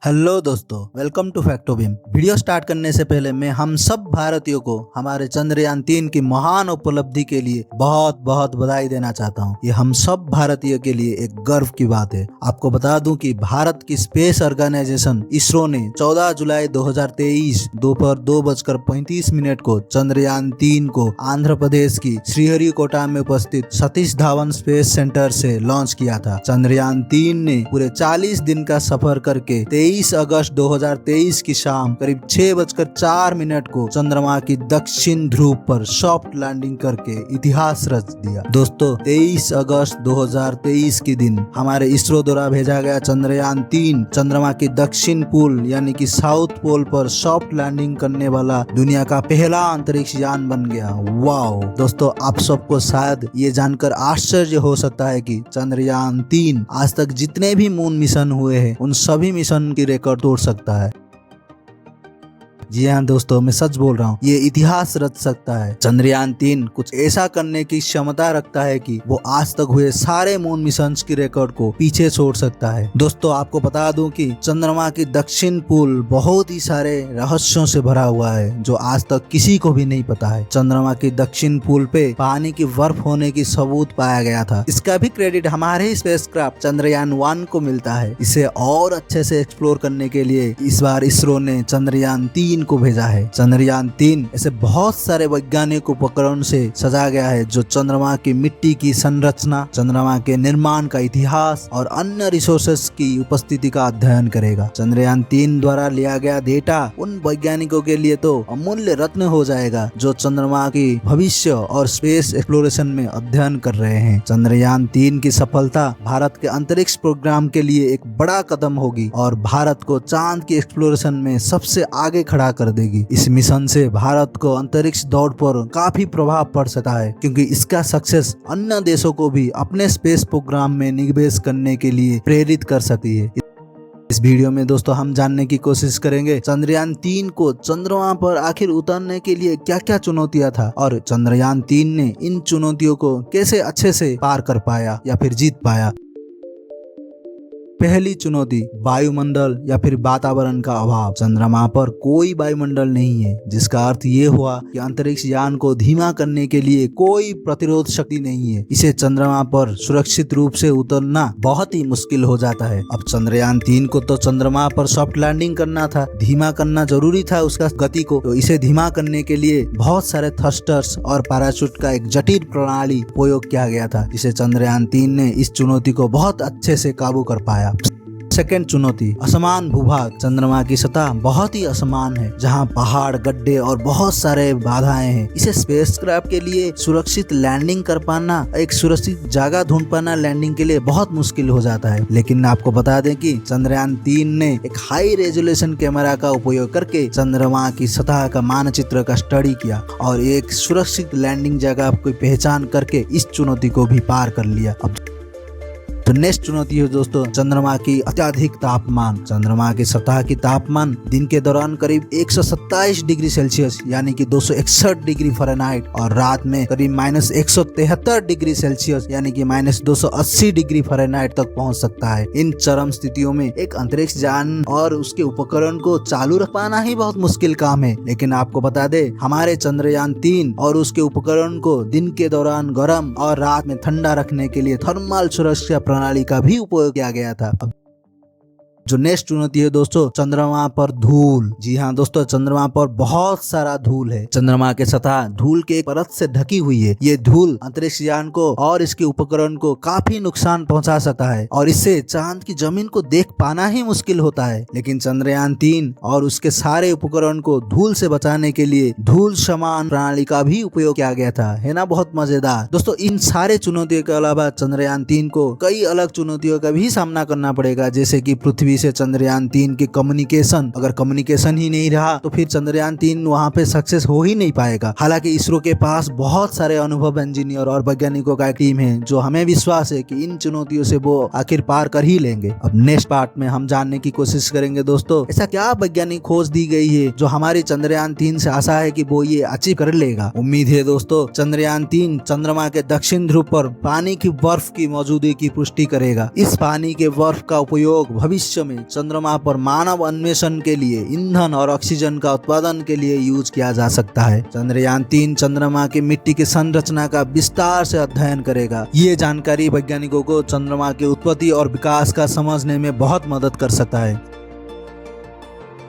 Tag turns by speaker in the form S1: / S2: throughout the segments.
S1: Hello दोस्तों, welcome to फैक्टोबिम। Video start करने से पहले मैं हम सब भारतीयों को हमारे चंद्रयान 3 की महान उपलब्धि के लिए बहुत बहुत बधाई देना चाहता हूं। ये हम सब भारतीयों के लिए एक गर्व की बात है। आपको बता दूं कि भारत की स्पेस ऑर्गेनाइजेशन इसरो ने 14 जुलाई 2023 दोपहर 2:35 को चंद्रयान 3 को आंध्र प्रदेश की श्रीहरिकोटा में उपस्थित सतीश धावन स्पेस सेंटर से लॉन्च किया था। चंद्रयान 3 ने पूरे 40 दिन का सफर करके 23 अगस्त 2023 की शाम करीब 6:04 को चंद्रमा की दक्षिण ध्रुव पर सॉफ्ट लैंडिंग करके इतिहास रच दिया। दोस्तों, 23 अगस्त 2023 के दिन हमारे इसरो द्वारा भेजा गया चंद्रयान 3 चंद्रमा की दक्षिण पोल यानी कि साउथ पोल पर सॉफ्ट लैंडिंग करने वाला दुनिया का पहला अंतरिक्ष यान बन गया। वाओ दोस्तों, आप सबको शायद ये जानकर आश्चर्य हो सकता है कि चंद्रयान 3 आज तक जितने भी मून मिशन हुए हैं उन सभी मिशन की रिकॉर्ड तोड़ सकता है। जी हाँ दोस्तों, मैं सच बोल रहा हूँ, ये इतिहास रच सकता है। चंद्रयान 3 कुछ ऐसा करने की क्षमता रखता है कि वो आज तक हुए सारे मून मिशंस की रिकॉर्ड को पीछे छोड़ सकता है। दोस्तों, आपको बता दूं कि चंद्रमा की दक्षिण पोल बहुत ही सारे रहस्यों से भरा हुआ है जो आज तक किसी को भी नहीं पता है। चंद्रमा की दक्षिण पोल पे पानी की बर्फ होने की सबूत पाया गया था। इसका भी क्रेडिट हमारे स्पेसक्राफ्ट चंद्रयान 1 को मिलता है। इसे और अच्छे से एक्सप्लोर करने के लिए इस बार इसरो ने चंद्रयान 3 को भेजा है। चंद्रयान 3 ऐसे बहुत सारे वैज्ञानिक उपकरण से सजा गया है जो चंद्रमा की मिट्टी की संरचना, चंद्रमा के निर्माण का इतिहास और अन्य रिसोर्सेस की उपस्थिति का अध्ययन करेगा। चंद्रयान 3 द्वारा लिया गया डेटा उन वैज्ञानिकों के लिए तो अमूल्य रत्न हो जाएगा जो चंद्रमा की भविष्य और स्पेस एक्सप्लोरेशन में अध्ययन कर रहे हैं। चंद्रयान 3 की सफलता भारत के अंतरिक्ष प्रोग्राम के लिए एक बड़ा कदम होगी और भारत को चांद की एक्सप्लोरेशन में सबसे आगे खड़ा कर देगी। इस मिशन से भारत को अंतरिक्ष दौड़ पर काफी प्रभाव पड़ सकता है क्योंकि इसका सक्सेस अन्य देशों को भी अपने स्पेस प्रोग्राम में निवेश करने के लिए प्रेरित कर सकती है। इस वीडियो में दोस्तों हम जानने की कोशिश करेंगे चंद्रयान 3 को चंद्रमा पर आखिर उतरने के लिए क्या क्या चुनौतियां था और चंद्रयान 3 ने इन चुनौतियों को कैसे अच्छे से पार कर पाया या फिर जीत पाया। पहली चुनौती, वायुमंडल या फिर वातावरण का अभाव। चंद्रमा पर कोई वायुमंडल नहीं है, जिसका अर्थ ये हुआ कि अंतरिक्ष यान को धीमा करने के लिए कोई प्रतिरोध शक्ति नहीं है। इसे चंद्रमा पर सुरक्षित रूप से उतरना बहुत ही मुश्किल हो जाता है। अब चंद्रयान 3 को तो चंद्रमा पर सॉफ्ट लैंडिंग करना था, धीमा करना जरूरी था उसका गति को, तो इसे धीमा करने के लिए बहुत सारे थ्रस्टर्स और पैराशूट का एक जटिल प्रणाली उपयोग किया गया था, जिसे चंद्रयान 3 ने इस चुनौती को बहुत अच्छे से काबू कर पाया। सेकेंड चुनौती, असमान भूभाग। चंद्रमा की सतह बहुत ही असमान है, जहां पहाड़, गड्ढे और बहुत सारे बाधाएं हैं। इसे स्पेसक्राफ्ट के लिए सुरक्षित लैंडिंग कर पाना, एक सुरक्षित जगह ढूंढ पाना लैंडिंग के लिए बहुत मुश्किल हो जाता है। लेकिन आपको बता दें कि चंद्रयान 3 ने एक हाई रेजोल्यूशन कैमरा का उपयोग करके चंद्रमा की सतह का मानचित्र का स्टडी किया और एक सुरक्षित लैंडिंग जगह की पहचान करके इस चुनौती को भी पार कर लिया। अब तो नेक्स्ट चुनौती है दोस्तों, चंद्रमा की अत्यधिक तापमान। चंद्रमा की सतह की तापमान दिन के दौरान करीब 127 डिग्री सेल्सियस यानी कि 261 डिग्री फ़ारेनहाइट और रात में करीब -173 डिग्री सेल्सियस यानी कि -280 डिग्री फ़ारेनहाइट तक पहुंच सकता है। इन चरम स्थितियों में एक अंतरिक्ष यान और उसके उपकरण को चालू रख पाना ही बहुत मुश्किल काम है। लेकिन आपको बता दे, हमारे चंद्रयान 3 और उसके उपकरण को दिन के दौरान गर्म और रात में ठंडा रखने के लिए थर्मल सुरक्षा प्रणाली का भी उपयोग किया गया था। जो नेक्स्ट चुनौती है दोस्तों, चंद्रमा पर धूल। जी हाँ दोस्तों, चंद्रमा पर बहुत सारा धूल है। चंद्रमा के सतह धूल के एक परत से ढकी हुई है। ये धूल अंतरिक्ष यान को और इसके उपकरण को काफी नुकसान पहुंचा सकता है और इससे चांद की जमीन को देख पाना ही मुश्किल होता है। लेकिन चंद्रयान 3 और उसके सारे उपकरण को धूल से बचाने के लिए धूल शमन प्रणाली का भी उपयोग किया गया था, है ना, बहुत मजेदार। दोस्तों, इन सारे चुनौतियों के अलावा चंद्रयान 3 को कई अलग चुनौतियों का भी सामना करना पड़ेगा, जैसे कि पृथ्वी से चंद्रयान 3 की कम्युनिकेशन। अगर कम्युनिकेशन ही नहीं रहा तो फिर चंद्रयान 3 वहां पे सक्सेस हो ही नहीं पाएगा। हालांकि इसरो के पास बहुत सारे अनुभव इंजीनियर और वैज्ञानिकों का एक टीम है जो हमें विश्वास है कि इन चुनौतियों से वो आखिर पार कर ही लेंगे। अब नेक्स्ट पार्ट में हम जानने की कोशिश करेंगे दोस्तों, ऐसा क्या वैज्ञानिक खोज दी गई है जो हमारी चंद्रयान 3 से आशा है कि वो ये अचीव कर लेगा। उम्मीद है दोस्तों, चंद्रयान 3 चंद्रमा के दक्षिण ध्रुव पर पानी की बर्फ की मौजूदगी की पुष्टि करेगा। इस पानी के बर्फ का उपयोग भविष्य भविष्य में चंद्रमा पर मानव अन्वेषण के लिए ईंधन और ऑक्सीजन का उत्पादन के लिए यूज किया जा सकता है। चंद्रयान 3 चंद्रमा की मिट्टी की संरचना का विस्तार से अध्ययन करेगा। ये जानकारी वैज्ञानिकों को चंद्रमा की उत्पत्ति और विकास का समझने में बहुत मदद कर सकता है।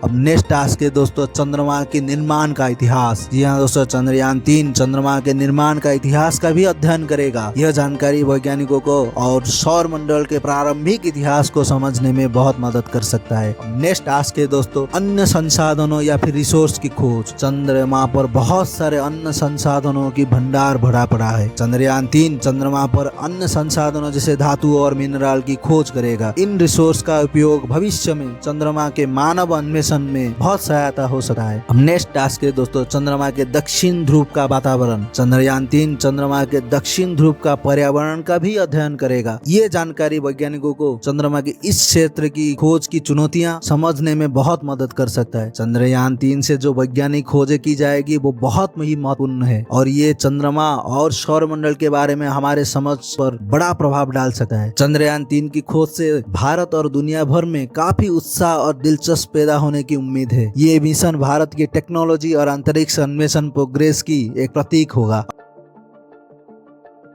S1: अब नेक्स्ट टास्क है दोस्तों, चंद्रमा के निर्माण का इतिहास। जी हाँ दोस्तों, चंद्रयान 3 चंद्रमा के निर्माण का इतिहास का भी अध्ययन करेगा। यह जानकारी वैज्ञानिकों को और सौर मंडल के प्रारंभिक इतिहास को समझने में बहुत मदद कर सकता है। नेक्स्ट टास्क है दोस्तों, अन्य संसाधनों या फिर रिसोर्स की खोज। चंद्रमा पर बहुत सारे अन्य संसाधनों की भंडार भरा पड़ा है। चंद्रयान 3 चंद्रमा पर अन्य संसाधनों जैसे धातु और मिनरल की खोज करेगा। इन रिसोर्स का उपयोग भविष्य में चंद्रमा के मानव अन्वेषण में बहुत सहायता हो सकता है। अब नेक्स्ट टास्क है दोस्तों, चंद्रमा के दक्षिण ध्रुव का वातावरण। चंद्रयान 3 चंद्रमा के दक्षिण ध्रुव का पर्यावरण का भी अध्ययन करेगा। ये जानकारी वैज्ञानिकों को चंद्रमा के इस क्षेत्र की खोज की चुनौतियां समझने में बहुत मदद कर सकता है। चंद्रयान 3 से जो वैज्ञानिक खोजें की जाएगी वो बहुत ही महत्वपूर्ण है और ये चंद्रमा और सौर मंडल के बारे में हमारे समझ पर बड़ा प्रभाव डाल सकता है। चंद्रयान 3 की खोज से भारत और दुनिया भर में काफी उत्साह और दिलचस्प पैदा होने की उम्मीद है। ये मिशन भारत की टेक्नोलॉजी और अंतरिक्ष अन्वेषण प्रोग्रेस की एक प्रतीक होगा।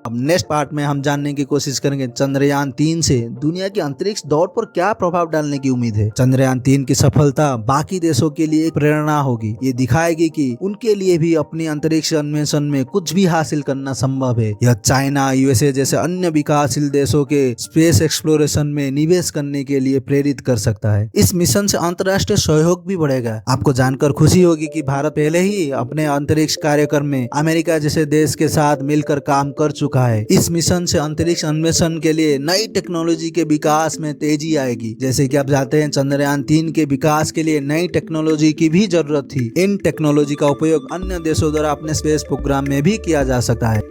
S1: अब नेक्स्ट पार्ट में हम जानने की कोशिश करेंगे चंद्रयान 3 से दुनिया के अंतरिक्ष दौड़ पर क्या प्रभाव डालने की उम्मीद है। चंद्रयान 3 की सफलता बाकी देशों के लिए एक प्रेरणा होगी। ये दिखाएगी कि उनके लिए भी अपनी अंतरिक्ष अन्वेषण में कुछ भी हासिल करना संभव है। यह चाइना, यूएसए जैसे अन्य विकासशील देशों के स्पेस एक्सप्लोरेशन में निवेश करने के लिए प्रेरित कर सकता है। इस मिशन से अंतर्राष्ट्रीय सहयोग भी बढ़ेगा। आपको जानकर खुशी होगी कि भारत पहले ही अपने अंतरिक्ष कार्यक्रम में अमेरिका जैसे देश के साथ मिलकर काम कर चुका है। इस मिशन से अंतरिक्ष अन्वेषण के लिए नई टेक्नोलॉजी के विकास में तेजी आएगी। जैसे कि आप जानते हैं चंद्रयान 3 के विकास के लिए नई टेक्नोलॉजी की भी जरूरत थी। इन टेक्नोलॉजी का उपयोग अन्य देशों द्वारा अपने स्पेस प्रोग्राम में भी किया जा सकता है।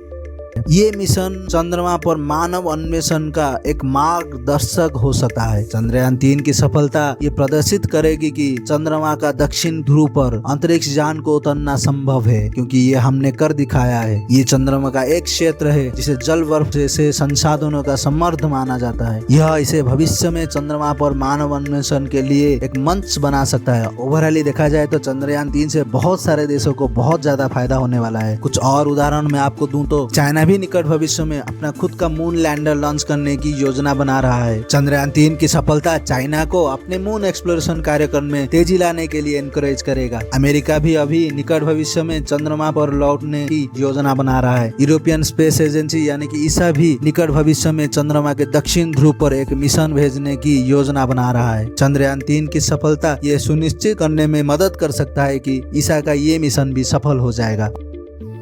S1: ये मिशन चंद्रमा पर मानव अन्वेषण का एक मार्गदर्शक हो सकता है। चंद्रयान 3 की सफलता ये प्रदर्शित करेगी कि चंद्रमा का दक्षिण ध्रुव पर अंतरिक्ष यान को उतरना संभव है, क्योंकि ये हमने कर दिखाया है। ये चंद्रमा का एक क्षेत्र है जिसे जल बर्फ जैसे संसाधनों का समृद्ध माना जाता है। यह इसे भविष्य में चंद्रमा पर मानव अन्वेषण के लिए एक मंच बना सकता है। ओवरऑल देखा जाए तो चंद्रयान 3 से बहुत सारे देशों को बहुत ज्यादा फायदा होने वाला है। कुछ और उदाहरण मैं आपको दूं तो चाइना भी निकट भविष्य में अपना खुद का मून लैंडर लॉन्च करने की योजना बना रहा है। चंद्रयान 3 की सफलता चाइना को अपने मून एक्सप्लोरेशन कार्यक्रम में तेजी लाने के लिए एनकरेज करेगा। अमेरिका भी अभी निकट भविष्य में चंद्रमा पर लौटने की योजना बना रहा है। यूरोपियन स्पेस एजेंसी यानी कि ईसा भी निकट भविष्य में चंद्रमा के दक्षिण ध्रुव पर एक मिशन भेजने की योजना बना रहा है। चंद्रयान 3 की सफलता ये सुनिश्चित करने में मदद कर सकता है कि ईसा का ये मिशन भी सफल हो जाएगा।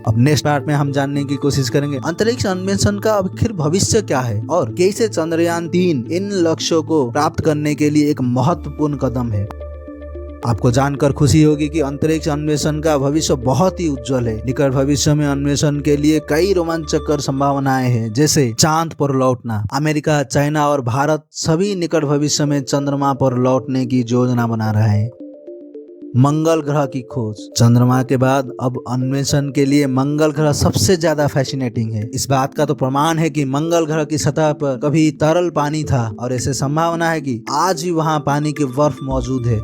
S1: अब नेक्स्ट पार्ट में हम जानने की कोशिश करेंगे अंतरिक्ष अन्वेषण का आखिर भविष्य क्या है और कैसे चंद्रयान 3 इन लक्ष्यों को प्राप्त करने के लिए एक महत्वपूर्ण कदम है। आपको जानकर खुशी होगी कि अंतरिक्ष अन्वेषण का भविष्य बहुत ही उज्जवल है। निकट भविष्य में अन्वेषण के लिए कई रोमांचकर संभावनाएं हैं, जैसे चांद पर लौटना। अमेरिका, चाइना और भारत सभी निकट भविष्य में चंद्रमा पर लौटने की योजना बना रहे हैं। मंगल ग्रह की खोज। चंद्रमा के बाद अब अन्वेषण के लिए मंगल ग्रह सबसे ज्यादा फैसिनेटिंग है। इस बात का तो प्रमाण है कि मंगल ग्रह की सतह पर कभी तरल पानी था और ऐसे संभावना है कि आज भी वहां पानी की बर्फ मौजूद है।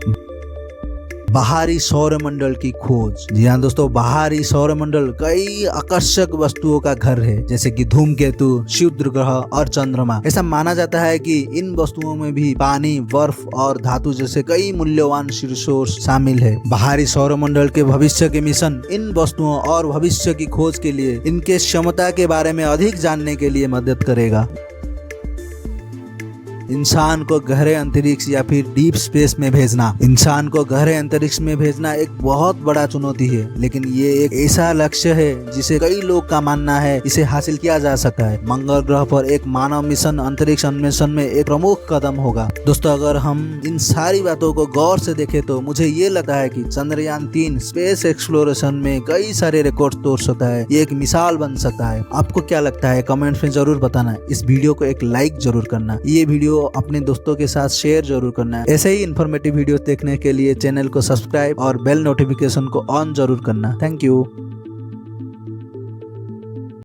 S1: बाहरी सौरमंडल की खोज। जी हाँ दोस्तों, बाहरी सौरमंडल कई आकर्षक वस्तुओं का घर है, जैसे कि धूमकेतु, क्षुद्र ग्रह और चंद्रमा। ऐसा माना जाता है कि इन वस्तुओं में भी पानी, बर्फ और धातु जैसे कई मूल्यवान रिसोर्स शामिल है। बाहरी सौरमंडल के भविष्य के मिशन इन वस्तुओं और भविष्य की खोज के लिए इनके क्षमता के बारे में अधिक जानने के लिए मदद करेगा। इंसान को गहरे अंतरिक्ष या फिर डीप स्पेस में भेजना। इंसान को गहरे अंतरिक्ष में भेजना एक बहुत बड़ा चुनौती है, लेकिन ये एक ऐसा लक्ष्य है जिसे कई लोग का मानना है इसे हासिल किया जा सकता है। मंगल ग्रह पर एक मानव मिशन अंतरिक्ष अन्वेषण में एक प्रमुख कदम होगा। दोस्तों, अगर हम इन सारी बातों को गौर से देखें तो मुझे ये लगता है कि चंद्रयान 3 स्पेस एक्सप्लोरेशन में कई सारे रिकॉर्ड तोड़ सकता है। ये एक मिसाल बन सकता है। आपको क्या लगता है कमेंट्स में जरूर बताना। इस वीडियो को एक लाइक जरूर करना। ये वीडियो अपने दोस्तों के साथ शेयर जरूर करना है। ऐसे ही इन्फॉर्मेटिव वीडियो देखने के लिए चैनल को सब्सक्राइब और बेल नोटिफिकेशन को ऑन जरूर करना। Thank you.